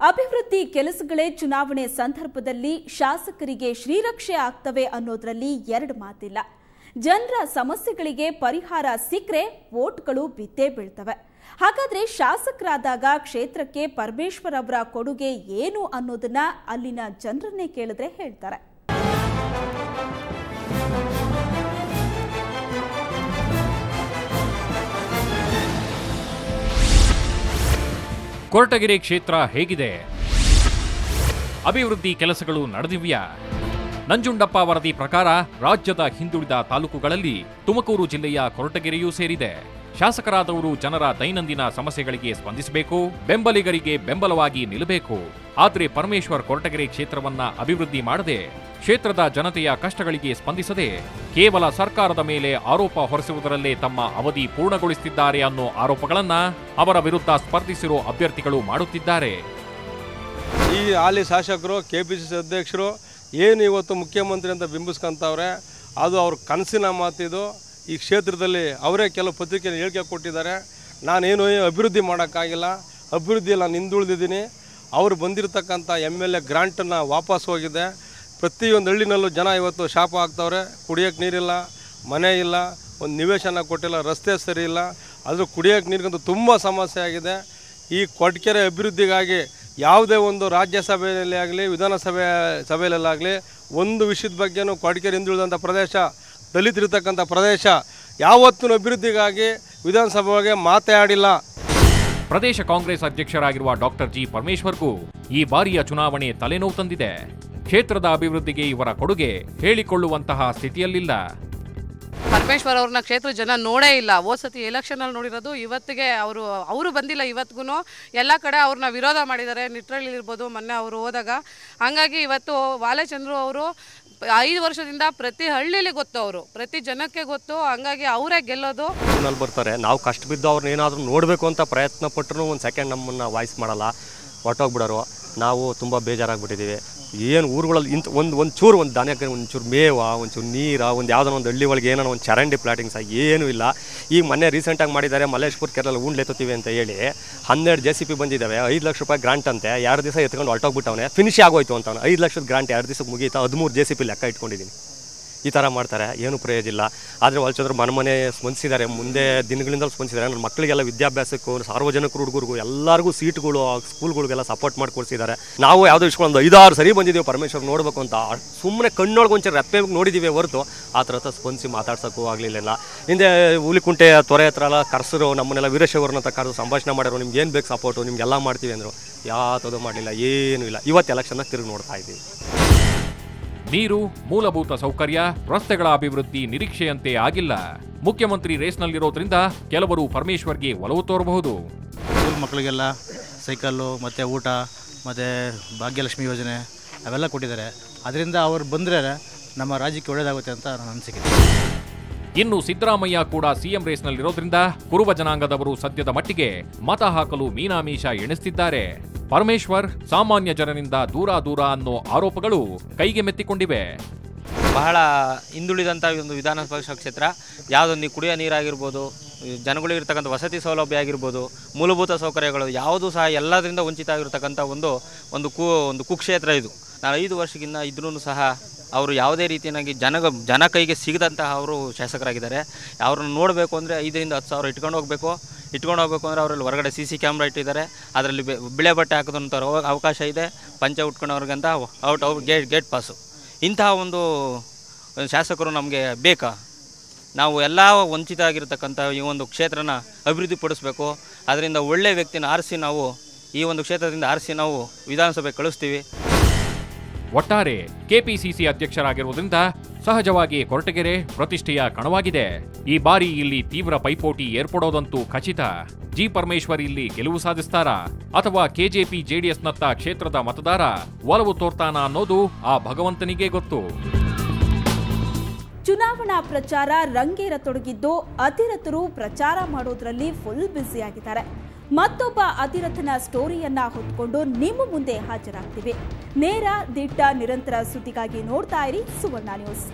ಅಭಿವೃದ್ಧಿ ಕೆಲಸಗಳೇ ಚುನಾವಣೆ ಸಂದರ್ಭದಲ್ಲಿ ಶಾಸಕರಿಗೆ ಶ್ರೀರಕ್ಷೆ ಆಗ್ತವೆ ಅನ್ನೋದ್ರಲ್ಲಿ ಎರಡು ಮಾತಿಲ್ಲ. ಜನರ ಸಮಸ್ಯೆಗಳಿಗೆ ಪರಿಹಾರ ಸಿಕ್ಕರೆ ವೋಟ್ಗಳು ಬಿದ್ದೇ ಬೀಳ್ತವೆ. ಹಾಗಾದ್ರೆ ಶಾಸಕರಾದಾಗ ಕ್ಷೇತ್ರಕ್ಕೆ ಪರಮೇಶ್ವರ್ ಅವರ ಕೊಡುಗೆ ಏನು ಅನ್ನೋದನ್ನ ಅಲ್ಲಿನ ಜನರನ್ನೇ ಕೇಳಿದ್ರೆ ಹೇಳ್ತಾರೆ. ಕೊರಟಗೆರೆ ಕ್ಷೇತ್ರ ಹೇಗಿದೆ? ಅಭಿವೃದ್ಧಿ ಕೆಲಸಗಳು ನಡೆದಿವೆಯಾ? ನಂಜುಂಡಪ್ಪ ವರದಿ ಪ್ರಕಾರ ರಾಜ್ಯದ ಹಿಂದುಳಿದ ತಾಲೂಕುಗಳಲ್ಲಿ ತುಮಕೂರು ಜಿಲ್ಲೆಯ ಕೊರಟಗೆರೆಯೂ ಸೇರಿದೆ. ಶಾಸಕರಾದವರು ಜನರ ದೈನಂದಿನ ಸಮಸ್ಯೆಗಳಿಗೆ ಸ್ಪಂದಿಸಬೇಕು, ಬೆಂಬಲಿಗರಿಗೆ ಬೆಂಬಲವಾಗಿ ನಿಲ್ಲಬೇಕು. ಆದರೆ ಪರಮೇಶ್ವರ್ ಕೊರಟಗೆರೆ ಕ್ಷೇತ್ರವನ್ನ ಅಭಿವೃದ್ಧಿ ಮಾಡದೆ, ಕ್ಷೇತ್ರದ ಜನತೆಯ ಕಷ್ಟಗಳಿಗೆ ಸ್ಪಂದಿಸದೆ ಕೇವಲ ಸರ್ಕಾರದ ಮೇಲೆ ಆರೋಪ ಹೊರಿಸುವುದರಲ್ಲೇ ತಮ್ಮ ಅವಧಿ ಪೂರ್ಣಗೊಳಿಸುತ್ತಿದ್ದಾರೆ ಅನ್ನೋ ಆರೋಪಗಳನ್ನ ಅವರ ವಿರುದ್ಧ ಸ್ಪರ್ಧಿಸಿರೋ ಅಭ್ಯರ್ಥಿಗಳು ಮಾಡುತ್ತಿದ್ದಾರೆ. ಈ ಹಾಲಿ ಶಾಸಕರು ಕೆಪಿಸಿಸಿ ಅಧ್ಯಕ್ಷರು ಏನು ಇವತ್ತು ಮುಖ್ಯಮಂತ್ರಿ ಅಂತ ಬಿಂಬಿಸ್ಕೊಂತವ್ರೆ, ಅದು ಅವ್ರ ಕನಸಿನ ಮಾತಿದು. ಈ ಕ್ಷೇತ್ರದಲ್ಲಿ ಅವರೇ ಕೆಲವು ಪತ್ರಿಕೆಯನ್ನು ಹೇಳಿಕೆ ಕೊಟ್ಟಿದ್ದಾರೆ, ನಾನೇನು ಅಭಿವೃದ್ಧಿ ಮಾಡೋಕ್ಕಾಗಿಲ್ಲ, ಅಭಿವೃದ್ಧಿಯಲ್ಲಿ ನಾನು ಹಿಂದುಳಿದಿದ್ದೀನಿ. ಅವರು ಬಂದಿರತಕ್ಕಂಥ MLA ಗ್ರಾಂಟನ್ನು ವಾಪಸ್ ಹೋಗಿದೆ. ಪ್ರತಿಯೊಂದು ಹಳ್ಳಿನಲ್ಲೂ ಜನ ಇವತ್ತು ಶಾಪ ಆಗ್ತವ್ರೆ. ಕುಡಿಯೋಕ್ಕೆ ನೀರಿಲ್ಲ, ಮನೆ ಇಲ್ಲ, ಒಂದು ನಿವೇಶನ ಕೊಟ್ಟಿಲ್ಲ, ರಸ್ತೆ ಸರಿ ಇಲ್ಲ, ಅದ್ರ ಕುಡಿಯೋಕ್ಕೆ ನೀರಿಗಂತೂ ತುಂಬ ಸಮಸ್ಯೆ ಆಗಿದೆ. ಈ ಕೊರಟಗೆರೆ ಅಭಿವೃದ್ಧಿಗಾಗಿ ಯಾವುದೇ ಒಂದು ರಾಜ್ಯಸಭೆಯಲ್ಲಿ ಆಗಲಿ ಸಭೆಯಲ್ಲಾಗಲಿ ಒಂದು ವಿಷಯದ ಬಗ್ಗೆನೂ ಕೊರಟಗೆರೆ ಹಿಂದುಳಿದಂಥ ಪ್ರದೇಶ, ದಲಿತರಿರ್ತಕ್ಕಂಥ ಪ್ರದೇಶ ಯಾವತ್ತೂ ಅಭಿವೃದ್ಧಿಗಾಗಿ ವಿಧಾನಸಭೆಗೆ ಮಾತಾಡಿಲ್ಲ. ಪ್ರದೇಶ ಕಾಂಗ್ರೆಸ್ ಅಧ್ಯಕ್ಷರಾಗಿರುವ ಡಾಕ್ಟರ್ ಜಿ ಪರಮೇಶ್ವರ್ಗೂ ಈ ಬಾರಿಯ ಚುನಾವಣೆ ತಲೆನೋವು ತಂದಿದೆ. ಕ್ಷೇತ್ರದ ಅಭಿವೃದ್ಧಿಗೆ ಇವರ ಕೊಡುಗೆ ಹೇಳಿಕೊಳ್ಳುವಂತಹ ಸ್ಥಿತಿಯಲ್ಲಿಲ್ಲ. ಪರಮೇಶ್ವರ್ ಅವ್ರನ್ನ ಕ್ಷೇತ್ರ ಜನ ನೋಡೇ ಇಲ್ಲ. ಹೋದ್ಸತಿ ಎಲೆಕ್ಷನಲ್ಲಿ ನೋಡಿರೋದು, ಇವತ್ತಿಗೆ ಅವರು ಬಂದಿಲ್ಲ. ಇವತ್ತಿಗೂ ಎಲ್ಲ ಕಡೆ ಅವ್ರನ್ನ ವಿರೋಧ ಮಾಡಿದ್ದಾರೆ. ನಿಟ್ರಳ್ಳಿ ಇರ್ಬೋದು, ಮೊನ್ನೆ ಅವರು ಹೋದಾಗ. ಹಂಗಾಗಿ ಇವತ್ತು ವಾಲೆಚಂದ್ರು ಅವರು 5 ವರ್ಷದಿಂದ ಪ್ರತಿ ಹಳ್ಳಿಲಿ ಗೊತ್ತು, ಅವರು ಪ್ರತಿ ಜನಕ್ಕೆ ಗೊತ್ತು. ಹಂಗಾಗಿ ಅವರೇ ಗೆಲ್ಲೋದು. ಬರ್ತಾರೆ, ನಾವು ಕಷ್ಟ ಬಿದ್ದು ಅವ್ರನ್ನ ಏನಾದರೂ ನೋಡಬೇಕು ಅಂತ ಪ್ರಯತ್ನ ಪಟ್ಟರು ಒಂದು ಸೆಕೆಂಡ್ ನಮ್ಮನ್ನು ವಾಯ್ಸ್ ಮಾಡಲ್ಲ, ಹೊರಟೋಗ್ಬಿಡೋರು. ನಾವು ತುಂಬ ಬೇಜಾರಾಗ್ಬಿಟ್ಟಿದ್ದೀವಿ. ಏನು ಊರುಗಳಲ್ಲಿ ಒಂದು ಚೂರು ಒಂದು ಧಾನ್ಯಕ್ಕೆ ಒಂಚೂರು ಮೇವ, ಒಂಚೂರು ನೀರ, ಒಂದು ಯಾವುದೋ ಒಂದು ಹಳ್ಳಿ ಒಳಗೆ ಏನೋ ಒಂದು ಚರಂಡಿ ಪ್ಲಾಟಿಂಗ್ಸ್ ಏನೂ ಇಲ್ಲ. ಈಗ ಮೊನ್ನೆ ರೀಸೆಂಟಾಗಿ ಮಾಡಿದ್ದಾರೆ, ಮಲ್ಲೇಶ್ಪುರ ಕೆರೆಯಲ್ಲಿ ಉಂಡ್ಲೆತ್ತೀವಿ ಅಂತ ಹೇಳಿ 12 JCB ಬಂದಿದ್ದಾವೆ. 5 ಲಕ್ಷ ರೂಪಾಯಿ ಗ್ರಾಂಟ್ ಅಂತೆ. 2 ದಿವಸ ಎತ್ಕೊಂಡು ಹೊರಟೋಗ್ಬಿಟ್ಟವನೆ, ಫಿನಿಶ್ ಆಗೋಯ್ತು ಅಂತ. 5 ಲಕ್ಷದ ಗ್ರಾಂಟ್ 2 ದಿವಸಕ್ಕೆ ಮುಗೀತಾ, 13 JCB ಲೆಕ್ಕ ಇಟ್ಕೊಂಡಿದ್ದೀನಿ. ಈ ಥರ ಮಾಡ್ತಾರೆ, ಏನು ಪ್ರಯೋಜನ ಇಲ್ಲ. ಆದರೆ ವಲ್ಚಂದ್ರ ಮನೆ ಸ್ಪಂದಿಸಿದ್ದಾರೆ, ಮುಂದೆ ದಿನಗಳಿಂದಲೂ ಸ್ಪಂದಿಸಿದ್ದಾರೆ. ನನ್ನ ಮಕ್ಕಳಿಗೆಲ್ಲ ವಿದ್ಯಾಭ್ಯಾಸಕ್ಕೂ, ಸಾರ್ವಜನಿಕರು ಹುಡುಗರಿಗೂ ಎಲ್ಲರಿಗೂ ಸೀಟ್ಗಳು ಸ್ಕೂಲ್ಗಳಿಗೆಲ್ಲ ಸಪೋರ್ಟ್ ಮಾಡಿ ಕೊಡಿಸಿದ್ದಾರೆ. ನಾವು ಯಾವುದೋ ಇಸ್ಕೊಂಡು 5-6 ಸರಿ ಬಂದಿದ್ದೀವಿ ಪರಮೇಶ್ವರ್ ನೋಡಬೇಕು ಅಂತ. ಸುಮ್ಮನೆ ಕಣ್ಣೊಳಗೆ ಒಂಚೂರು ರೆಪ್ಪೆ ನೋಡಿದ್ದೀವಿ ಹೊರತು ಆ ಥರ ಸ್ಪಂದಿಸಿ ಮಾತಾಡ್ಸೋಕ್ಕೂ ಆಗಲಿಲ್ಲ. ಹಿಂದೆ ಹುಲಿಕುಂಟೆ ತೊರೆ ಹತ್ರ ಎಲ್ಲ ಕರೆಸರು, ನಮ್ಮನ್ನೆಲ್ಲ ವೀರಶೈವರನ್ನ ಅಂತ ಕರೆದು ಸಂಭಾಷಣೆ ಮಾಡ್ಯಾರು. ನಿಮ್ಗೆ ಏನು ಬೇಕು ಸಪೋರ್ಟು, ನಿಮಗೆಲ್ಲ ಮಾಡ್ತೀವಿ ಅಂದರು. ಯಾವುದೂ ಮಾಡಲಿಲ್ಲ, ಏನೂ ಇಲ್ಲ. ಇವತ್ತು ಎಲೆಕ್ಷನ್ನಾಗ ತಿರುಗಿ ನೋಡ್ತಾ ಇದ್ದೀವಿ. ನೀರು, ಮೂಲಭೂತ ಸೌಕರ್ಯ, ರಸ್ತೆಗಳ ಅಭಿವೃದ್ಧಿ ನಿರೀಕ್ಷೆಯಂತೆ ಆಗಿಲ್ಲ. ಮುಖ್ಯಮಂತ್ರಿ ರೇಸ್ನಲ್ಲಿರೋದ್ರಿಂದ ಕೆಲವರು ಪರಮೇಶ್ವರ್ಗೆ ಒಲವು ತೋರಬಹುದು. ಸ್ಕೂಲ್ ಮಕ್ಕಳಿಗೆಲ್ಲ ಸೈಕಲ್ಲು ಮತ್ತು ಊಟ ಮತ್ತು ಭಾಗ್ಯಲಕ್ಷ್ಮಿ ಯೋಜನೆ ಅವೆಲ್ಲ ಕೊಟ್ಟಿದ್ದಾರೆ. ಅದರಿಂದ ಅವ್ರು ಬಂದರೆ ನಮ್ಮ ರಾಜ್ಯಕ್ಕೆ ಒಳ್ಳೆಯದಾಗುತ್ತೆ ಅಂತ ನನ್ನ ಅನಿಸಿಕೆ. ಇನ್ನು ಸಿದ್ದರಾಮಯ್ಯ ಕೂಡ ಸಿಎಂ ರೇಸ್ನಲ್ಲಿರೋದ್ರಿಂದ ಕುರುಬ ಜನಾಂಗದವರು ಸದ್ಯದ ಮಟ್ಟಿಗೆ ಮತ ಹಾಕಲು ಮೀನಾಮೀಷ ಎಣಿಸುತ್ತಿದ್ದಾರೆ. ಪರಮೇಶ್ವರ್ ಸಾಮಾನ್ಯ ಜನರಿಂದ ದೂರ ಅನ್ನೋ ಆರೋಪಗಳು ಕೈಗೆ ಮೆತ್ತಿಕೊಂಡಿವೆ. ಬಹಳ ಹಿಂದುಳಿದಂಥ ಒಂದು ವಿಧಾನಸಭಾ ಕ್ಷೇತ್ರ. ಯಾವುದೊಂದು ಕುಡಿಯೋ ನೀರಾಗಿರ್ಬೋದು, ಜನಗಳಿಗಿರ್ತಕ್ಕಂಥ ವಸತಿ ಸೌಲಭ್ಯ ಆಗಿರ್ಬೋದು, ಮೂಲಭೂತ ಸೌಕರ್ಯಗಳು ಯಾವುದೂ ಸಹ ಎಲ್ಲದರಿಂದ ವಂಚಿತ ಆಗಿರ್ತಕ್ಕಂಥ ಒಂದು ಕುಕ್ಷೇತ್ರ ಇದು. ನಾನು 5 ವರ್ಷಕ್ಕಿಂತ ಇದ್ರೂ ಸಹ ಅವರು ಯಾವುದೇ ರೀತಿಯಾಗಿ ಜನ ಕೈಗೆ ಸಿಗದಂತಹ ಅವರು ಶಾಸಕರಾಗಿದ್ದಾರೆ. ಅವ್ರನ್ನ ನೋಡಬೇಕು ಅಂದರೆ 5ರಿಂದ 10 ಸಾವಿರ ಇಟ್ಕೊಂಡು ಹೋಗಬೇಕು ಅಂದರೆ ಅವರಲ್ಲಿ ಹೊರಗಡೆ CC ಕ್ಯಾಮ್ರಾ ಇಟ್ಟಿದ್ದಾರೆ. ಅದರಲ್ಲಿ ಬಿಳೆ ಬಟ್ಟೆ ಹಾಕೋದಂಥ ಅವಕಾಶ ಇದೆ. ಪಂಚೆ ಉಟ್ಕೊಂಡವ್ರಿಗಂತ ಔಟ್ ಗೇಟ್ ಪಾಸು. ಇಂತಹ ಒಂದು ಶಾಸಕರು ನಮಗೆ ಬೇಕಾ? ನಾವು ಎಲ್ಲ ವಂಚಿತ ಆಗಿರತಕ್ಕಂಥ ಈ ಒಂದು ಕ್ಷೇತ್ರನ ಅಭಿವೃದ್ಧಿಪಡಿಸಬೇಕು. ಅದರಿಂದ ಒಳ್ಳೆಯ ವ್ಯಕ್ತಿನ ಆರಿಸಿ ನಾವು ಈ ಒಂದು ಕ್ಷೇತ್ರದಿಂದ ಆರಿಸಿ ನಾವು ವಿಧಾನಸಭೆ ಕಳಿಸ್ತೀವಿ. ಒಟ್ಟಾರೆ ಕೆಪಿಸಿಸಿ ಅಧ್ಯಕ್ಷರಾಗಿರುವುದರಿಂದ ಸಹಜವಾಗಿ ಕೊರಟಗೆರೆ ಪ್ರತಿಷ್ಠೆಯ ಕಣವಾಗಿದೆ. ಈ ಬಾರಿ ಇಲ್ಲಿ ತೀವ್ರ ಪೈಪೋಟಿ ಏರ್ಪಡೋದಂತೂ ಖಚಿತ. ಜಿ ಪರಮೇಶ್ವರ್ ಇಲ್ಲಿ ಗೆಲುವು ಸಾಧಿಸ್ತಾರಾ ಅಥವಾ ಕೆಜೆಪಿ ಜೆಡಿಎಸ್ನತ್ತ ಕ್ಷೇತ್ರದ ಮತದಾರ ಒಲವು ತೋರ್ತಾನ ಅನ್ನೋದು ಆ ಭಗವಂತನಿಗೆ ಗೊತ್ತು. ಚುನಾವಣಾ ಪ್ರಚಾರ ರಂಗೇರತೊಡಗಿದ್ದು ಅತಿರಥರು ಪ್ರಚಾರ ಮಾಡೋದ್ರಲ್ಲಿ ಫುಲ್ ಬ್ಯುಸಿಯಾಗಿದ್ದಾರೆ. ಮತ್ತೊಬ್ಬ ಅತಿರಥನ ಸ್ಟೋರಿಯನ್ನ ಹೊತ್ಕೊಂಡು ನಿಮ್ಮ ಮುಂದೆ ಹಾಜರಾಗ್ತೀವಿ. ನೇರ, ದಿಟ್ಟ, ನಿರಂತರ ಸುದ್ದಿಗಾಗಿ ನೋಡ್ತಾ ಇರಿ ಸುವರ್ಣ ನ್ಯೂಸ್.